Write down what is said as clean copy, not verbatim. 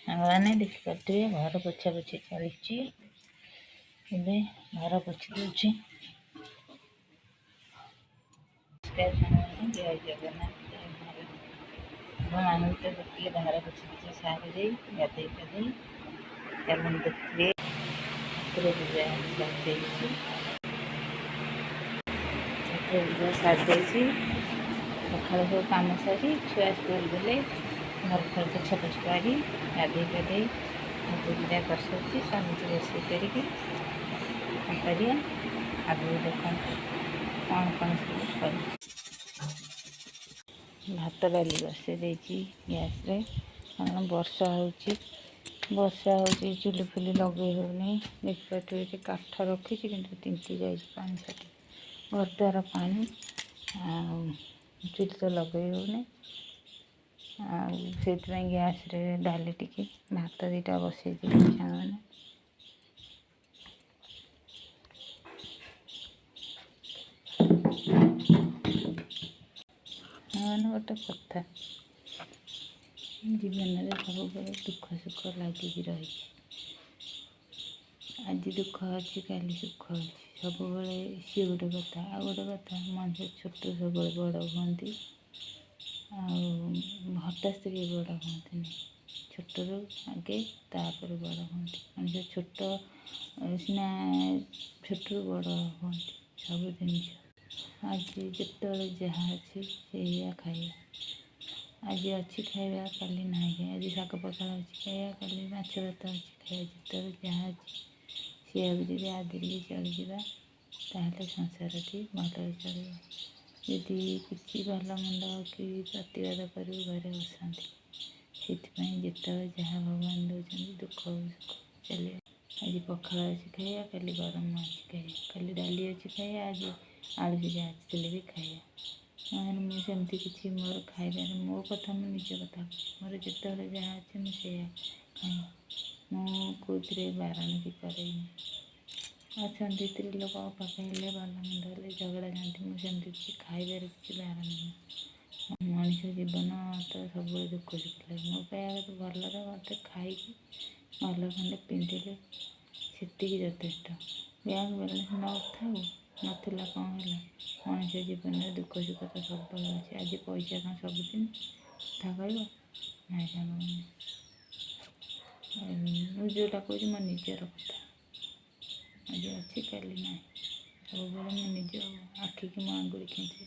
सामने देखिपे घर पोछा पोछी चलती घर पोछि दूसरी। जय जगन्नाथ मान तो देखिए घर पोछि पोछी सारी दे गाधे पाधे चलन देखिए ठाकुर पूजा सारी सकाल सब कम सारी छुआ स्कूल गले घर घर पोछा पोछि करी गाधे पाधे ठाकुर पूजा कर सारी स्वामी रोषे करके आगू देख कौन कौन सब कर भात डाली बसई देती गैस रे कारण वर्षा हो चुली फुली लगे होनी देखिए काठ रखी कि तिंती जा पानी साथी घर द्वार पानी चुली तो लगे होनी से गैस रे डाली टिके भात दीटा बसई मैंने मैंने गोटे कथा जीवन में सब दुख सुख लगे रही आज दुख अच्छी काली सुख अच्छी सब सी गोटे कथा आ गोटे कथा मनुष्य छोट सब बड़ हमें हठात के बड़ हमें छोट आगे तापर बड़ हमें मनुष्य छोट सीना छोट बड़ हमें सब जिन आज जिते जहाँ अच्छी से खाइबा आज अच्छी खाइबा काली ना आज शाग पखाड़ अच्छी खाइबा काली माछ भात अच्छी खाइबा जिते जहाँ अच्छी सी जी आदि चलजा ताहले संसारटी भल चल जदि किसी भल मंद कि प्रतिवाद कर घरे बसती से जिते जहाँ भगवान दौरान दुख सुख चलिए आज पखाड़ अच्छी खाइबा काली गरम अच्छी खाइबा काली डाली अच्छी खाइबा आज आलू सिझा अच्छी भी खाइबा मैंने मुझे किसी मोर खाइबार मो कथा मुझे निज कथा मोर जिते जहाँ अच्छे मुझे खाए मुझे बारण भी करेनि अच्छा स्त्री लोक पाखे भल मंद हेल्ले झगड़ा जाती मुझे किसी खाइबार किसी बारण नहीं मनुष्य जीवन तो सब दुख सुख लगे मो कह भलर मत खाई भल खंडे पिंधिले से यथेष्ट बैंक बैलेंस न था नाला कौन है मनुष्य जीवन में दुख सुख तो सब अच्छे आज पैसा कौन सबुदिन कथा कह ना सांग जोटा कह मो निजर कथा आज अच्छी काली ना सब मो निज आखिक मो आंगुड़ी खेचे